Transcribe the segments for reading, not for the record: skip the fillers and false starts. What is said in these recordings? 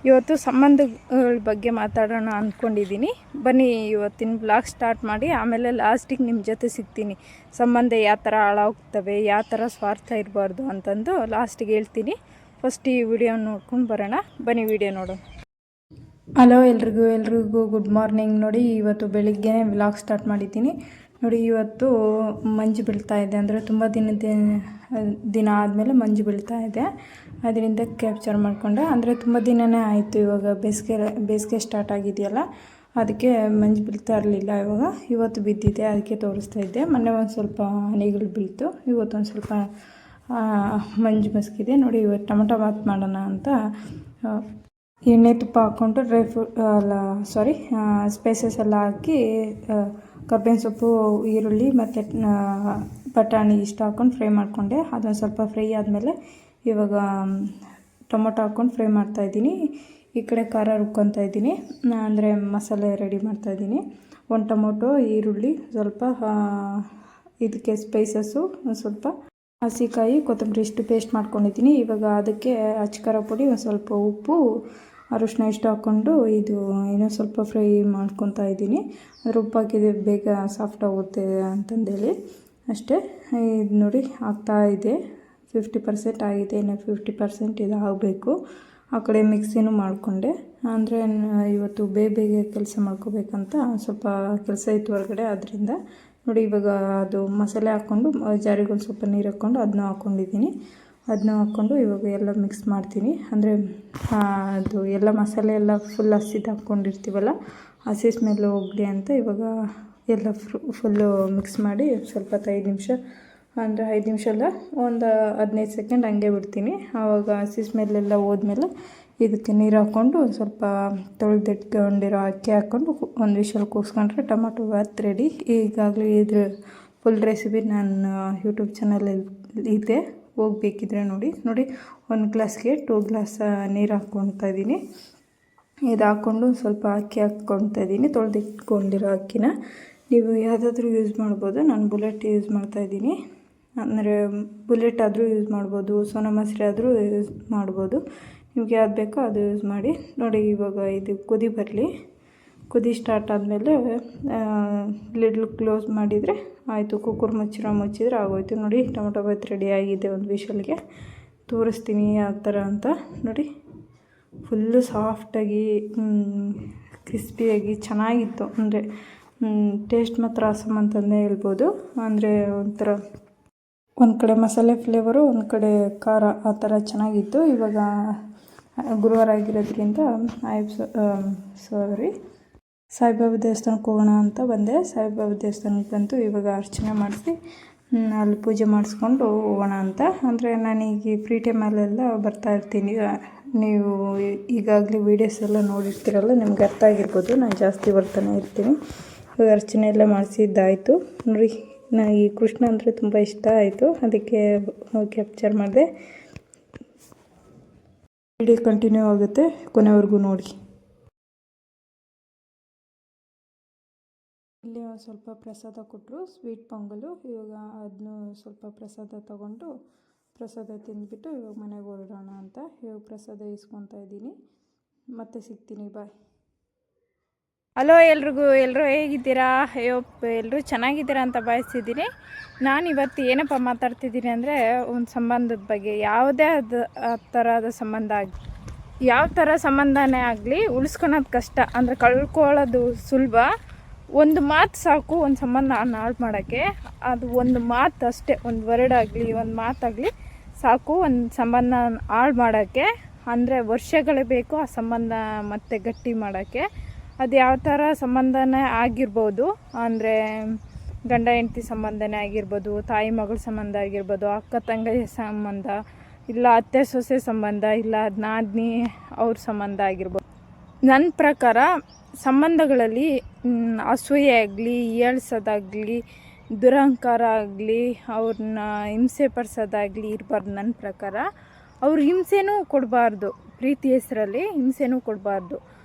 ಇವತ್ತು ಸಂಬಂಧಗಳ ಬಗ್ಗೆ ಮಾತಾಡೋಣ ಅಂದ್ಕೊಂಡಿದ್ದೀನಿ. ಬನ್ನಿ ಇವತ್ತಿನ ಬ್ಲಾಗ್ ಸ್ಟಾರ್ಟ್ ಮಾಡಿ ಆಮೇಲೆ ಲಾಸ್ಟಿಗೆ ನಿಮ್ಮ ಜೊತೆ ಸಿಗ್ತೀನಿ. ಸಂಬಂಧ ಯಾವ ಥರ ಹಾಳಾಗ್ತವೆ, ಯಾವ ಥರ ಸ್ವಾರ್ಥ ಇರಬಾರ್ದು ಅಂತಂದು ಲಾಸ್ಟಿಗೆ ಹೇಳ್ತೀನಿ. ಫಸ್ಟ್ ಈ ವಿಡಿಯೋ ನೋಡ್ಕೊಂಡು ಬರೋಣ. ಬನ್ನಿ ವಿಡಿಯೋ ನೋಡೋಣ. ಹಲೋ ಎಲ್ರಿಗೂ ಗುಡ್ ಮಾರ್ನಿಂಗ್. ನೋಡಿ ಇವತ್ತು ಬೆಳಿಗ್ಗೆ ವ್ಲಾಗ್ ಸ್ಟಾರ್ಟ್ ಮಾಡಿದ್ದೀನಿ. ನೋಡಿ ಇವತ್ತು ಮಂಜು ಬೀಳ್ತಾ ಇದೆ, ಅಂದರೆ ತುಂಬ ದಿನ ಆದಮೇಲೆ ಮಂಜು ಬೀಳ್ತಾ ಇದೆ. ಅದರಿಂದ ಕ್ಯಾಪ್ಚರ್ ಮಾಡಿಕೊಂಡೆ. ಅಂದರೆ ತುಂಬ ದಿನವೇ ಆಯಿತು, ಇವಾಗ ಬೇಸಿಗೆ ಸ್ಟಾರ್ಟ್ ಆಗಿದೆಯಲ್ಲ, ಅದಕ್ಕೆ ಮಂಜು ಬೀಳ್ತಾ ಇರಲಿಲ್ಲ. ಇವತ್ತು ಬಿದ್ದಿದೆ, ಅದಕ್ಕೆ ತೋರಿಸ್ತಾ ಇದ್ದೆ. ಮೊನ್ನೆ ಒಂದು ಸ್ವಲ್ಪ ಹನಿಗಳು ಬೀಳ್ತು, ಇವತ್ತೊಂದು ಸ್ವಲ್ಪ ಮಂಜು ಮಸ್ಕಿದೆ. ನೋಡಿ ಇವತ್ತು ಟೊಮೊಟೊ ಬಾತ್ ಮಾಡೋಣ ಅಂತ ಎಣ್ಣೆ ತುಪ್ಪ ಹಾಕ್ಕೊಂಡು ಸ್ಪೈಸಸ್ ಎಲ್ಲ ಹಾಕಿ ಕರ್ಬೇವಿನ ಸೊಪ್ಪು, ಈರುಳ್ಳಿ ಮತ್ತು ಬಟಾಣಿ ಇಷ್ಟು ಹಾಕ್ಕೊಂಡು ಫ್ರೈ ಮಾಡಿಕೊಂಡೆ. ಅದೊಂದು ಸ್ವಲ್ಪ ಫ್ರೈ ಆದಮೇಲೆ ಇವಾಗ ಟೊಮೊಟೊ ಹಾಕ್ಕೊಂಡು ಫ್ರೈ ಮಾಡ್ತಾಯಿದ್ದೀನಿ. ಈ ಕಡೆ ಖಾರ ರುಬ್ಕೊತಾ ಇದ್ದೀನಿ, ಅಂದರೆ ಮಸಾಲೆ ರೆಡಿ ಮಾಡ್ತಾಯಿದ್ದೀನಿ. ಒಂದು ಟೊಮೊಟೊ, ಈರುಳ್ಳಿ, ಸ್ವಲ್ಪ ಇದಕ್ಕೆ ಸ್ಪೈಸಸ್ಸು, ಒಂದು ಸ್ವಲ್ಪ ಹಸಿಕಾಯಿ, ಕೊತ್ತಂಬರಿ ಇಷ್ಟು ಪೇಸ್ಟ್ ಮಾಡ್ಕೊಂಡಿದ್ದೀನಿ. ಇವಾಗ ಅದಕ್ಕೆ ಅಚ್ಕಾರ ಪುಡಿ, ಒಂದು ಸ್ವಲ್ಪ ಉಪ್ಪು, ಅರಿಶಿನ ಇಷ್ಟು ಹಾಕ್ಕೊಂಡು ಇನ್ನೂ ಸ್ವಲ್ಪ ಫ್ರೈ ಮಾಡ್ಕೊತಾ ಇದ್ದೀನಿ. ಅದ್ರ ಉಪ್ಪು ಹಾಕಿದ್ರೆ ಬೇಗ ಸಾಫ್ಟ್ ಆಗುತ್ತೆ ಅಂತಂದೇಳಿ ಅಷ್ಟೇ. ಇದು ನೋಡಿ ಆಗ್ತಾಯಿದೆ, 50% ಆಗಿದೆ, ಇನ್ನು 50% ಇದು ಆಗಬೇಕು. ಆ ಕಡೆ ಮಿಕ್ಸಿನೂ ಮಾಡಿಕೊಂಡೆ, ಅಂದರೆ ಇವತ್ತು ಬೇಗ ಕೆಲಸ ಮಾಡ್ಕೋಬೇಕಂತ ಸ್ವಲ್ಪ ಕೆಲಸ ಇತ್ತು ಹೊರಗಡೆ, ಅದರಿಂದ. ನೋಡಿ ಇವಾಗ ಅದು ಮಸಾಲೆ ಹಾಕ್ಕೊಂಡು ಜಾರಿಗೆ ಒಂದು ಸ್ವಲ್ಪ ನೀರು ಹಾಕ್ಕೊಂಡು ಅದನ್ನ ಹಾಕ್ಕೊಂಡಿದ್ದೀನಿ. ಅದನ್ನ ಹಾಕ್ಕೊಂಡು ಇವಾಗ ಎಲ್ಲ ಮಿಕ್ಸ್ ಮಾಡ್ತೀನಿ. ಅಂದರೆ ಅದು ಎಲ್ಲ ಮಸಾಲೆ ಎಲ್ಲ ಫುಲ್ ಹಸಿದು ಹಾಕ್ಕೊಂಡಿರ್ತೀವಲ್ಲ, ಹಸಿ ಸ್ಮೆಲ್ ಹೋಗಲಿ ಅಂತ ಇವಾಗ ಎಲ್ಲ ಫುಲ್ಲು ಮಿಕ್ಸ್ ಮಾಡಿ ಸ್ವಲ್ಪ 5 ನಿಮಿಷ, ಅಂದರೆ 5 ನಿಮಿಷ ಅಲ್ಲ, ಒಂದು 15 ಸೆಕೆಂಡ್ ಹಂಗೆ ಬಿಡ್ತೀನಿ. ಆವಾಗ ಹಸಿ ಸ್ಮೆಲ್ಲೆಲ್ಲ ಹೋದ್ಮೇಲೆ ಇದಕ್ಕೆ ನೀರು ಹಾಕ್ಕೊಂಡು ಒಂದು ಸ್ವಲ್ಪ ತೊಳೆದಿಟ್ಕೊಂಡಿರೋ ಅಕ್ಕಿ ಹಾಕ್ಕೊಂಡು ಒಂದು ವಿಷಲ್ ಕೂಗಿಸ್ಕೊಂಡ್ರೆ ಟೊಮೊಟೊ ಬಾತ್ ರೆಡಿ. ಈಗಾಗಲೇ ಇದು ಫುಲ್ ರೆಸಿಪಿ ನಾನು ಯೂಟ್ಯೂಬ್ ಚಾನಲಲ್ಲಿ ಇದೆ, ಹೋಗ್ಬೇಕಿದ್ರೆ ನೋಡಿ. 1 ಗ್ಲಾಸ್ಗೆ 2 ಗ್ಲಾಸ್ ನೀರು ಹಾಕ್ಕೊತಾ ಇದ್ದೀನಿ. ಇದು ಹಾಕ್ಕೊಂಡು ಸ್ವಲ್ಪ ಅಕ್ಕಿ ಹಾಕ್ಕೊತಾ ಇದ್ದೀನಿ, ತೊಳೆದಿಟ್ಕೊಂಡಿರೋ ಅಕ್ಕಿನ. ನೀವು ಯಾವುದಾದ್ರೂ ಯೂಸ್ ಮಾಡ್ಬೋದು, ನಾನು ಬುಲೆಟ್ ಯೂಸ್ ಮಾಡ್ತಾಯಿದ್ದೀನಿ. ಅಂದರೆ ಬುಲೆಟ್ ಆದರೂ ಯೂಸ್ ಮಾಡ್ಬೋದು, ಸೋನಾ ಮಸೂರಿ ಆದರೂ ಯೂಸ್ ಮಾಡ್ಬೋದು, ನಿಮ್ಗೆ ಯಾವ್ದು ಬೇಕೋ ಅದು ಯೂಸ್ ಮಾಡಿ. ನೋಡಿ ಇವಾಗ ಇದು ಕುದಿ ಸ್ಟಾರ್ಟ್ ಆದಮೇಲೆ ಲಿಡ್ಲು ಕ್ಲೋಸ್ ಮಾಡಿದರೆ ಆಯಿತು. ಕುಕ್ಕರ್ ಮುಚ್ಚಿದ್ರೆ ಆಗೋಯ್ತು. ನೋಡಿ ಟೊಮೊಟೊ ಬಾತ್ ರೆಡಿ ಆಗಿದೆ. ಒಂದು ವಿಷಲ್ಗೆ ತೋರಿಸ್ತೀನಿ ಯಾವ ಥರ ಅಂತ. ನೋಡಿ ಫುಲ್ಲು ಸಾಫ್ಟಾಗಿ ಕ್ರಿಸ್ಪಿಯಾಗಿ ಚೆನ್ನಾಗಿತ್ತು. ಅಂದರೆ ಟೇಸ್ಟ್ ಮಾತ್ರ ಆಸಮ್ ಅಂತಂದೇ ಹೇಳ್ಬೋದು. ಅಂದರೆ ಒಂಥರ ಒಂದು ಕಡೆ ಮಸಾಲೆ ಫ್ಲೇವರು, ಒಂದು ಕಡೆ ಖಾರ, ಆ ಥರ ಚೆನ್ನಾಗಿತ್ತು. ಇವಾಗ ಗುರುವಾರ ಆಗಿರೋದ್ರಿಂದ ಸಾಯಿಬಾಬಾ ದೇವಸ್ಥಾನಕ್ಕೆ ಹೋಗೋಣ ಅಂತ ಬಂದೆ. ಸಾಯಿಬಾಬಾ ದೇವಸ್ಥಾನಕ್ಕೆ ಬಂತು. ಇವಾಗ ಅರ್ಚನೆ ಮಾಡಿಸಿ ಅಲ್ಲಿ ಪೂಜೆ ಮಾಡಿಸ್ಕೊಂಡು ಹೋಗೋಣ ಅಂತ. ಅಂದರೆ ನಾನೀಗ ಫ್ರೀ ಟೈಮಲ್ಲೆಲ್ಲ ಬರ್ತಾಯಿರ್ತೀನಿ. ನೀವು ಈಗಾಗಲೇ ವೀಡಿಯೋಸ್ ಎಲ್ಲ ನೋಡಿರ್ತೀರಲ್ಲ, ನಿಮ್ಗೆ ಅರ್ಥ ಆಗಿರ್ಬೋದು, ನಾನು ಜಾಸ್ತಿ ಬರ್ತಾನೆ ಇರ್ತೀನಿ. ಇವಾಗ ಅರ್ಚನೆ ಎಲ್ಲ ಮಾಡಿಸಿದ್ದಾಯಿತು. ನೋಡಿ ನನಗೆ ಈ ಕೃಷ್ಣ ಅಂದರೆ ತುಂಬ ಇಷ್ಟ ಆಯಿತು, ಅದಕ್ಕೆ ಕ್ಯಾಪ್ಚರ್ ಮಾಡಿದೆ. ವಿಡಿಯೋ ಕಂಟಿನ್ಯೂ ಆಗುತ್ತೆ, ಕೊನೆವರೆಗೂ ನೋಡಿ. ಇಲ್ಲಿ ಒಂದು ಸ್ವಲ್ಪ ಪ್ರಸಾದ ಕೊಟ್ಟರು, ಸ್ವೀಟ್ ಪೊಂಗಲು. ಇವಾಗ ಅದನ್ನು ಸ್ವಲ್ಪ ಪ್ರಸಾದ ತೊಗೊಂಡು ಪ್ರಸಾದ ತಿಂದ್ಬಿಟ್ಟು ಇವಾಗ ಮನೆಗೆ ಹೊರಡೋಣ ಅಂತ ಇವಾಗ ಪ್ರಸಾದ ಇಸ್ಕೊತಾ ಇದ್ದೀನಿ. ಮತ್ತೆ ಸಿಗ್ತೀನಿ, ಬಾಯ್. ಹಲೋ ಎಲ್ಲರೂ ಹೇಗಿದ್ದೀರಾ? ಎಲ್ಲರೂ ಚೆನ್ನಾಗಿದ್ದೀರಾ ಅಂತ ಭಾವಿಸಿದ್ದೀನಿ. ನಾನು ಇವತ್ತು ಏನಪ್ಪ ಮಾತಾಡ್ತಿದ್ದೀನಿ ಅಂದರೆ, ಒಂದು ಸಂಬಂಧದ ಬಗ್ಗೆ. ಯಾವುದೇ ಥರದ ಸಂಬಂಧ ಆಗಲಿ, ಯಾವ ಥರ ಸಂಬಂಧನೇ ಆಗಲಿ, ಉಳಿಸ್ಕೊಳೋದು ಕಷ್ಟ, ಅಂದರೆ ಕಳ್ಕೊಳ್ಳೋದು ಸುಲಭ. ಒಂದು ಮಾತು ಸಾಕು ಒಂದು ಸಂಬಂಧ ಹಾಳು ಮಾಡೋಕ್ಕೆ. ಅದು ಒಂದು ಮಾತು ಅಷ್ಟೇ, ಒಂದು ವರ್ಡ್ ಆಗಲಿ, ಒಂದು ಮಾತಾಗಲಿ ಸಾಕು ಒಂದು ಸಂಬಂಧ ಹಾಳು ಮಾಡೋಕ್ಕೆ. ಅಂದರೆ ವರ್ಷಗಳೇ ಬೇಕು ಆ ಸಂಬಂಧ ಮತ್ತೆ ಗಟ್ಟಿ ಮಾಡೋಕ್ಕೆ. ಅದು ಯಾವ ಥರ ಸಂಬಂಧನೇ ಆಗಿರ್ಬೋದು, ಅಂದರೆ ಗಂಡ ಹೆಂಡತಿ ಸಂಬಂಧನೇ ಆಗಿರ್ಬೋದು, ತಾಯಿ ಮಗಳ ಸಂಬಂಧ ಆಗಿರ್ಬೋದು, ಅಕ್ಕ ತಂಗಿ ಸಂಬಂಧ, ಇಲ್ಲ ಅತ್ತೆ ಸೊಸೆ ಸಂಬಂಧ, ಇಲ್ಲ ನಾದಿನಿ ಅವ್ರ ಸಂಬಂಧ ಆಗಿರ್ಬೋದು. ನನ್ನ ಪ್ರಕಾರ ಸಂಬಂಧಗಳಲ್ಲಿ ಅಸೂಯೆ ಆಗಲಿ, ಏಳ್ಸೋದಾಗಲಿ, ದುರಹಂಕಾರ ಆಗಲಿ, ಅವ್ರನ್ನ ಹಿಂಸೆ ಪಡಿಸೋದಾಗಲಿ ಇರಬಾರ್ದು. ನನ್ನ ಪ್ರಕಾರ ಅವ್ರು ಹಿಂಸೆನೂ ಕೊಡಬಾರ್ದು, ಪ್ರೀತಿ ಹೆಸರಲ್ಲಿ ಹಿಂಸೆನೂ ಕೊಡಬಾರ್ದು.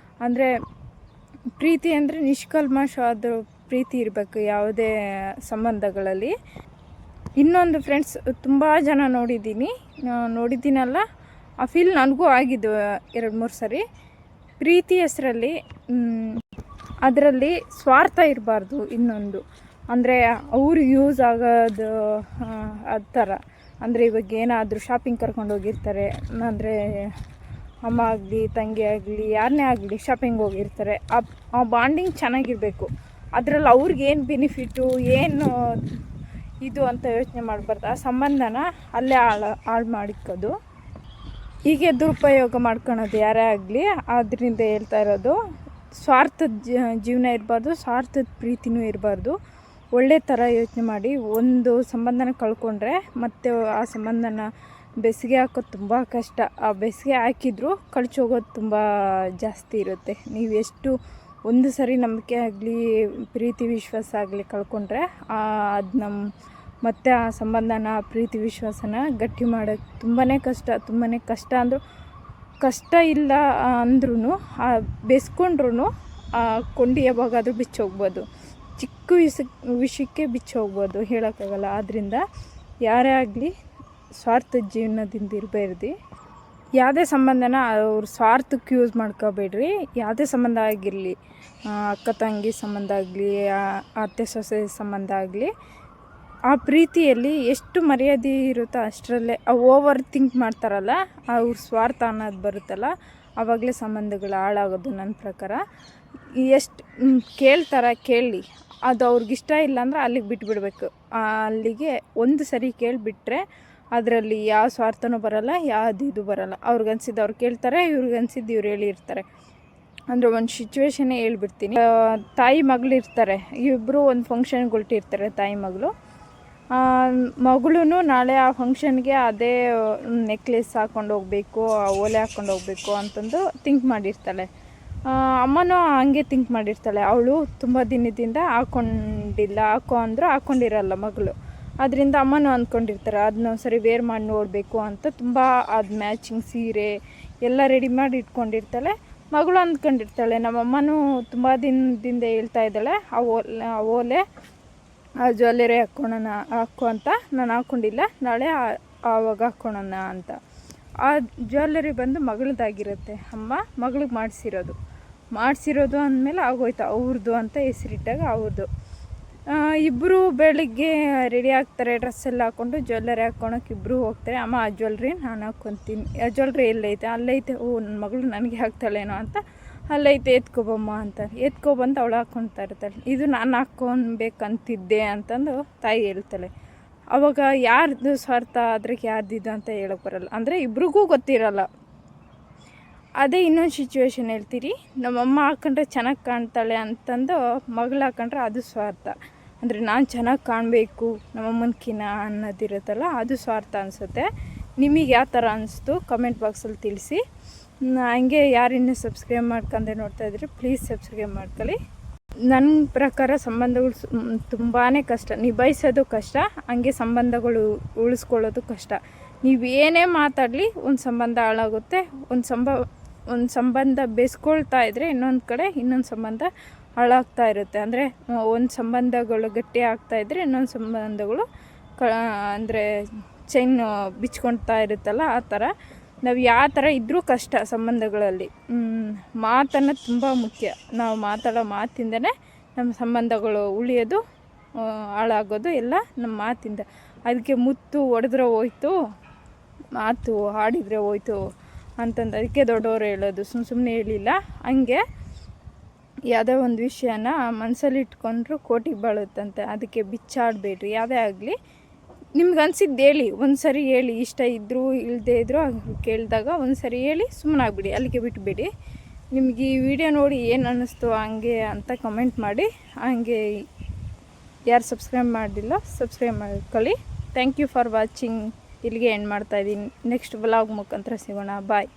ಅಂದರೆ ಪ್ರೀತಿ ಅಂದರೆ ನಿಷ್ಕಲ್ಮಶವಾದ ಪ್ರೀತಿ ಇರಬೇಕು ಯಾವುದೇ ಸಂಬಂಧಗಳಲ್ಲಿ. ಇನ್ನೊಂದು ಫ್ರೆಂಡ್ಸ್, ತುಂಬ ಜನ ನೋಡಿದ್ದೀನಲ್ಲ, ಆ ಫೀಲ್ ನನಗೂ ಆಗಿದ್ದು 2-3 ಸರಿ. ಪ್ರೀತಿ ಹೆಸರಲ್ಲಿ ಅದರಲ್ಲಿ ಸ್ವಾರ್ಥ ಇರಬಾರ್ದು. ಇನ್ನೊಂದು ಅಂದರೆ ಅವ್ರಿಗೆ ಯೂಸ್ ಆಗೋದು ಆ ಥರ. ಅಂದರೆ ಇವಾಗ ಏನಾದರೂ ಶಾಪಿಂಗ್ ಕರ್ಕೊಂಡು ಹೋಗಿರ್ತಾರೆ, ಅಂದರೆ ಅಮ್ಮ ಆಗಲಿ ತಂಗಿ ಆಗಲಿ ಯಾರನ್ನೇ ಆಗಲಿ ಶಾಪಿಂಗ್ ಹೋಗಿರ್ತಾರೆ. ಆ ಬಾಂಡಿಂಗ್ ಚೆನ್ನಾಗಿರಬೇಕು. ಅದರಲ್ಲಿ ಅವ್ರಿಗೇನು ಬೆನಿಫಿಟ್ಟು ಏನು ಇದು ಅಂತ ಯೋಚನೆ ಮಾಡಬಾರ್ದು. ಆ ಸಂಬಂಧನ ಅಲ್ಲೇ ಹಾಳು ಮಾಡಿಕ್ಕೋದು, ಹೀಗೆ ದುರುಪಯೋಗ ಮಾಡ್ಕೊಳೋದು ಯಾರೇ ಆಗಲಿ. ಅದರಿಂದ ಹೇಳ್ತಾ ಇರೋದು, ಸ್ವಾರ್ಥದ ಜೀವನ ಇರಬಾರ್ದು, ಸ್ವಾರ್ಥದ ಪ್ರೀತಿನೂ ಇರಬಾರ್ದು. ಒಳ್ಳೆ ಥರ ಯೋಚನೆ ಮಾಡಿ. ಒಂದು ಸಂಬಂಧನ ಕಳ್ಕೊಂಡ್ರೆ ಮತ್ತೆ ಆ ಸಂಬಂಧನ ಬೆಸಿಗೆ ಹಾಕೋದು ತುಂಬ ಕಷ್ಟ. ಆ ಬೆಸಿಗೆ ಹಾಕಿದರೂ ಕಳ್ಚೋಗೋದು ತುಂಬ ಜಾಸ್ತಿ ಇರುತ್ತೆ. ನೀವು ಎಷ್ಟು ಒಂದು ಸರಿ ನಂಬಿಕೆ ಆಗಲಿ ಪ್ರೀತಿ ವಿಶ್ವಾಸ ಆಗಲಿ ಕಳ್ಕೊಂಡ್ರೆ ಅದು ಮತ್ತೆ ಆ ಸಂಬಂಧನ ಪ್ರೀತಿ ವಿಶ್ವಾಸನ ಗಟ್ಟಿ ಮಾಡೋದು ತುಂಬಾ ಕಷ್ಟ. ಅಂದರೂ ಕಷ್ಟ ಇಲ್ಲ ಅಂದ್ರೂ ಬೆಸ್ಕೊಂಡ್ರೂ ಕೊಂಡಿ ಯಾವಾಗಾದರೂ ಬಿಚ್ಚೋಗ್ಬೋದು, ಚಿಕ್ಕ ವಿಷಯಕ್ಕೆ ಬಿಚ್ಚೋಗ್ಬೋದು, ಹೇಳೋಕ್ಕಾಗಲ್ಲ. ಆದ್ದರಿಂದ ಯಾರೇ ಆಗಲಿ ಸ್ವಾರ್ಥದ ಜೀವನದಿಂದ ಇರಬೇಡ್ರಿ. ಯಾವುದೇ ಸಂಬಂಧನ ಅವ್ರ ಸ್ವಾರ್ಥಕ್ಕೆ ಯೂಸ್ ಮಾಡ್ಕೋಬೇಡ್ರಿ. ಯಾವುದೇ ಸಂಬಂಧ ಆಗಿರಲಿ, ಅಕ್ಕ ತಂಗಿ ಸಂಬಂಧ ಆಗಲಿ, ಅತ್ತೆ ಸೊಸೆ ಸಂಬಂಧ ಆಗಲಿ, ಆ ಪ್ರೀತಿಯಲ್ಲಿ ಎಷ್ಟು ಮರ್ಯಾದೆ ಇರುತ್ತೋ ಅಷ್ಟರಲ್ಲೇ. ಓವರ್ ಥಿಂಕ್ ಮಾಡ್ತಾರಲ್ಲ, ಅವ್ರ ಸ್ವಾರ್ಥ ಅನ್ನೋದು ಬರುತ್ತಲ್ಲ, ಆವಾಗಲೇ ಸಂಬಂಧಗಳು ಹಾಳಾಗೋದು ನನ್ನ ಪ್ರಕಾರ. ಎಷ್ಟು ಕೇಳಿ ಅದು ಅವ್ರಿಗಿಷ್ಟ ಇಲ್ಲ ಅಂದ್ರೆ ಅಲ್ಲಿಗೆ ಬಿಟ್ಬಿಡ್ಬೇಕು. ಅಲ್ಲಿಗೆ ಒಂದು ಸರಿ ಕೇಳಿಬಿಟ್ರೆ ಅದರಲ್ಲಿ ಯಾವ ಸ್ವಾರ್ಥನೂ ಬರೋಲ್ಲ, ಯಾವುದು ಇದು ಬರೋಲ್ಲ. ಅವ್ರಿಗನ್ಸಿದ್ದು ಅವ್ರು ಕೇಳ್ತಾರೆ, ಇವ್ರಿಗನ್ಸಿದ್ದು ಇವ್ರು ಹೇಳಿರ್ತಾರೆ. ಅಂದರೆ ಒಂದು ಸಿಚುವೇಶನ್ನೇ ಹೇಳ್ಬಿಡ್ತೀನಿ. ತಾಯಿ ಮಗಳು ಇರ್ತಾರೆ, ಇಬ್ಬರು ಒಂದು ಫಂಕ್ಷನ್ಗೆ ಹೊರಟಿರ್ತಾರೆ. ತಾಯಿ ಮಗಳೂ ನಾಳೆ ಆ ಫಂಕ್ಷನ್ಗೆ ಅದೇ ನೆಕ್ಲೆಸ್ ಹಾಕ್ಕೊಂಡು ಹೋಗಬೇಕು, ಓಲೆ ಹಾಕ್ಕೊಂಡು ಹೋಗಬೇಕು ಅಂತಂದು ಥಿಂಕ್ ಮಾಡಿರ್ತಾಳೆ. ಅಮ್ಮನೂ ಹಂಗೆ ಥಿಂಕ್ ಮಾಡಿರ್ತಾಳೆ. ಅವಳು ತುಂಬ ದಿನದಿಂದ ಹಾಕ್ಕೊಂಡಿರಲ್ಲ ಮಗಳು. ಅದರಿಂದ ಅಮ್ಮನೂ ಅಂದ್ಕೊಂಡಿರ್ತಾರೆ ಅದನ್ನ ಸರಿ ವೇರ್ ಮಾಡಿ ನೋಡಬೇಕು ಅಂತ. ತುಂಬ ಅದು ಮ್ಯಾಚಿಂಗ್ ಸೀರೆ ಎಲ್ಲ ರೆಡಿ ಮಾಡಿ ಇಟ್ಕೊಂಡಿರ್ತಾಳೆ. ಮಗಳು ಅಂದ್ಕೊಂಡಿರ್ತಾಳೆ, ನಮ್ಮಮ್ಮನೂ ತುಂಬ ದಿನದಿಂದ ಹೇಳ್ತಾ ಇದ್ದಾಳೆ ಆ ಓಲೆ ಆ ಜ್ಯುವೆಲ್ಲರಿ ಹಾಕೋ ಅಂತ. ನಾನು ಹಾಕ್ಕೊಂಡಿಲ್ಲ, ನಾಳೆ ಆವಾಗ ಹಾಕ್ಕೊಳೋಣ ಅಂತ. ಆ ಜ್ಯುವೆಲ್ಲರಿ ಬಂದು ಮಗಳದಾಗಿರುತ್ತೆ. ಅಮ್ಮ ಮಗಳಿಗೆ ಮಾಡಿಸಿರೋದು ಅಂದಮೇಲೆ ಆಗೋಯ್ತು ಅವ್ರದ್ದು ಅಂತ ಹೆಸರಿಟ್ಟಾಗ ಅವ್ರದ್ದು. ಇಬ್ಬರು ಬೆಳಿಗ್ಗೆ ರೆಡಿ ಆಗ್ತಾರೆ, ಡ್ರೆಸ್ ಎಲ್ಲ ಹಾಕ್ಕೊಂಡು ಜ್ಯುವೆಲ್ಲರಿ ಹಾಕ್ಕೊಳಕ್ಕೆ ಇಬ್ಬರು ಹೋಗ್ತಾರೆ. ಅಮ್ಮ ಆ ಜ್ಯುವೆಲ್ರಿ ನಾನು ಹಾಕ್ಕೊತೀನಿ, ಆ ಜ್ಯುವೆಲ್ರಿ ಎಲ್ಲೈತೆ? ಅಲ್ಲೈತೆ. ನನ್ನ ಮಗಳು ನನಗೆ ಹಾಕ್ತಾಳೇನೋ ಅಂತ. ಅಲ್ಲೈತೆ, ಎತ್ಕೊಬಮ್ಮ ಅಂತ ಎತ್ಕೊಬಂದು ಅವಳು ಹಾಕ್ಕೊಳ್ತಾ ಇರ್ತಾಳೆ. ಇದು ನಾನು ಹಾಕ್ಕೊಬೇಕಂತಿದ್ದೆ ಅಂತಂದು ತಾಯಿ ಹೇಳ್ತಾಳೆ. ಅವಾಗ ಯಾರ್ದು ಸ್ವಾರ್ಥ ಅದ್ರಿಗೆ ಯಾರ್ದಿದ್ದು ಅಂತ ಹೇಳೋಕ್ಕೆ ಬರಲ್ಲ. ಅಂದರೆ ಇಬ್ರಿಗೂ ಗೊತ್ತಿರಲ್ಲ. ಅದೇ ಇನ್ನೊಂದು ಸಿಚುವೇಶನ್ ಹೇಳ್ತೀರಿ. ನಮ್ಮಮ್ಮ ಹಾಕೊಂಡ್ರೆ ಚೆನ್ನಾಗಿ ಕಾಣ್ತಾಳೆ ಅಂತಂದು ಮಗಳು ಹಾಕೊಂಡ್ರೆ ಅದು ಸ್ವಾರ್ಥ. ಅಂದರೆ ನಾನು ಚೆನ್ನಾಗಿ ಕಾಣಬೇಕು ನಮ್ಮಮ್ಮನಕಿನ ಅನ್ನೋದಿರುತ್ತಲ್ಲ, ಅದು ಸ್ವಾರ್ಥ ಅನಿಸುತ್ತೆ. ನಿಮಗೆ ಯಾವ ಥರ ಅನಿಸ್ತು ಕಮೆಂಟ್ ಬಾಕ್ಸಲ್ಲಿ ತಿಳಿಸಿ. ಹಂಗೆ ಯಾರಿನ್ನೂ ಸಬ್ಸ್ಕ್ರೈಬ್ ಮಾಡ್ಕೊಂಡೆ ನೋಡ್ತಾಯಿದ್ರಿ ಪ್ಲೀಸ್ ಸಬ್ಸ್ಕ್ರೈಬ್ ಮಾಡ್ಕೊಳ್ಳಿ. ನನ್ನ ಪ್ರಕಾರ ಸಂಬಂಧಗಳು ತುಂಬಾ ಕಷ್ಟ, ನಿಭಾಯಿಸೋದು ಕಷ್ಟ, ಹಂಗೆ ಸಂಬಂಧಗಳು ಉಳಿಸ್ಕೊಳ್ಳೋದು ಕಷ್ಟ. ನೀವು ಏನೇ ಮಾತಾಡಲಿ ಒಂದು ಸಂಬಂಧ ಹಾಳಾಗುತ್ತೆ. ಒಂದು ಸಂಬಂಧ ಬೆಸ್ಕೊಳ್ತಾ ಇದ್ದರೆ ಇನ್ನೊಂದು ಕಡೆ ಇನ್ನೊಂದು ಸಂಬಂಧ ಹಾಳಾಗ್ತಾ ಇರುತ್ತೆ. ಅಂದರೆ ಒಂದು ಸಂಬಂಧಗಳು ಗಟ್ಟಿ ಆಗ್ತಾಯಿದ್ರೆ ಇನ್ನೊಂದು ಸಂಬಂಧಗಳು ಅಂದರೆ ಚೈನ್ ಬಿಚ್ಕೊಳ್ತಾ ಇರುತ್ತಲ್ಲ, ಆ ಥರ. ನಾವು ಯಾವ ಥರ ಇದ್ದರೂ ಕಷ್ಟ ಸಂಬಂಧಗಳಲ್ಲಿ. ಮಾತನ್ನು ತುಂಬ ಮುಖ್ಯ. ನಾವು ಮಾತಾಡೋ ಮಾತಿಂದನೇ ನಮ್ಮ ಸಂಬಂಧಗಳು ಉಳಿಯೋದು, ಹಾಳಾಗೋದು ಎಲ್ಲ ನಮ್ಮ ಮಾತಿಂದ. ಅದಕ್ಕೆ ಮುತ್ತು ಹೊಡೆದ್ರೆ ಹೋಯ್ತು, ಮಾತು ಹಾಡಿದರೆ ಹೋಯ್ತು ಅಂತಂದು ಅದಕ್ಕೆ ದೊಡ್ಡವರು ಹೇಳೋದು, ಸುಮ್ಮನೆ ಹೇಳಿಲ್ಲ. ಹಂಗೆ ಯಾವುದೇ ಒಂದು ವಿಷಯನ ಮನಸ್ಸಲ್ಲಿ ಇಟ್ಕೊಂಡ್ರು ಕೋಟಿಗೆ ಬಾಳುತ್ತಂತೆ. ಅದಕ್ಕೆ ಬಿಚ್ಚಾಡಬೇಡ್ರಿ. ಯಾವುದೇ ಆಗಲಿ ನಿಮ್ಗೆ ಅನಿಸಿದ್ದು ಹೇಳಿ, ಒಂದು ಸರಿ ಹೇಳಿ. ಇಷ್ಟ ಇದ್ದರೂ ಇಲ್ಲದೇ ಇದ್ದರೂ ಕೇಳಿದಾಗ ಒಂದು ಸರಿ ಹೇಳಿ ಸುಮ್ಮನಾಗ್ಬಿಡಿ, ಅಲ್ಲಿಗೆ ಬಿಟ್ಟುಬಿಡಿ. ನಿಮ್ಗೆ ಈ ವಿಡಿಯೋ ನೋಡಿ ಏನು ಅನ್ನಿಸ್ತು ಹಂಗೆ ಅಂತ ಕಮೆಂಟ್ ಮಾಡಿ. ಹಂಗೆ ಯಾರು ಸಬ್ಸ್ಕ್ರೈಬ್ ಮಾಡಿಲ್ಲ ಸಬ್ಸ್ಕ್ರೈಬ್ ಮಾಡ್ಕೊಳ್ಳಿ. Thank you for watching. ಇಲ್ಲಿಗೆ ಎಂಡ್ ಮಾಡ್ತಾಯಿದ್ದೀನಿ. ನೆಕ್ಸ್ಟ್ ವ್ಲಾಗ್ ಮುಖಾಂತರ ಸಿಗೋಣ. ಬಾಯ್.